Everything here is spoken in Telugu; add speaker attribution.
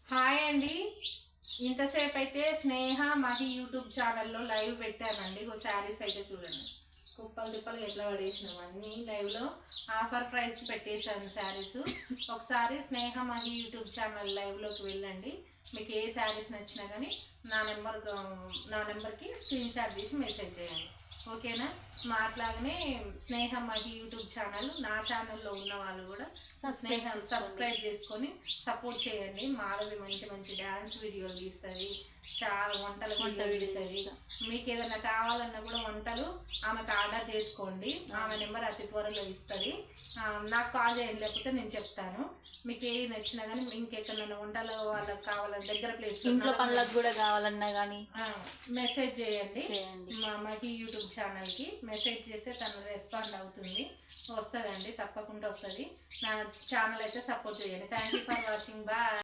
Speaker 1: హాయ్ అండి. ఇంతసేపు అయితే స్నేహ మహి యూట్యూబ్ ఛానల్లో లైవ్ పెట్టానండి. ఓ శారీస్ అయితే చూడండి, కుప్పలు తిప్పలు ఎట్లా పడేసినాం అన్నీ లైవ్లో ఆఫర్ ప్రైస్ పెట్టేశాను శారీస్. ఒకసారి స్నేహ మహి యూట్యూబ్ ఛానల్ లైవ్లోకి వెళ్ళండి. మీకు ఏ శారీస్ నచ్చినా కానీ నా నెంబర్కి స్క్రీన్ షాట్ తీసి మెసేజ్ చేయండి, ఓకేనా? మాట్లాగనే స్నేహ మహి యూట్యూబ్ ఛానల్, నా ఛానల్లో ఉన్న వాళ్ళు కూడా సబ్స్క్రైబ్ చేసుకొని సపోర్ట్ చేయండి. మాధవి మంచి మంచి డ్యాన్స్ వీడియోలు తీస్తుంది, చాలా వంటల వీడియోలు తీస్తుంది. మీకు ఏదైనా కావాలన్నా కూడా వంటలు ఆమెకు ఆర్డర్ చేసుకోండి. ఆమె నెంబర్ అతి త్వరలో ఇస్తుంది. నాకు కాల్ చేయండి, లేకపోతే నేను చెప్తాను. మీకు ఏ నచ్చినా కానీ, ఇంకెక్కడైనా వంటలు వాళ్ళకి కావాలన్నా దగ్గర ప్లేస్
Speaker 2: ఇంట్లో పనులకు కూడా కావాలన్నా కానీ
Speaker 1: మెసేజ్ చేయండి. మా మహి యూట్యూబ్ ఛానల్కి మెసేజ్ చేస్తే తను రెస్పాండ్ అవుతుంది, వస్తుందండి, తప్పకుండా వస్తుంది. నా ఛానల్ అయితే సపోర్ట్ చేయండి. Thank you for watching. Bye.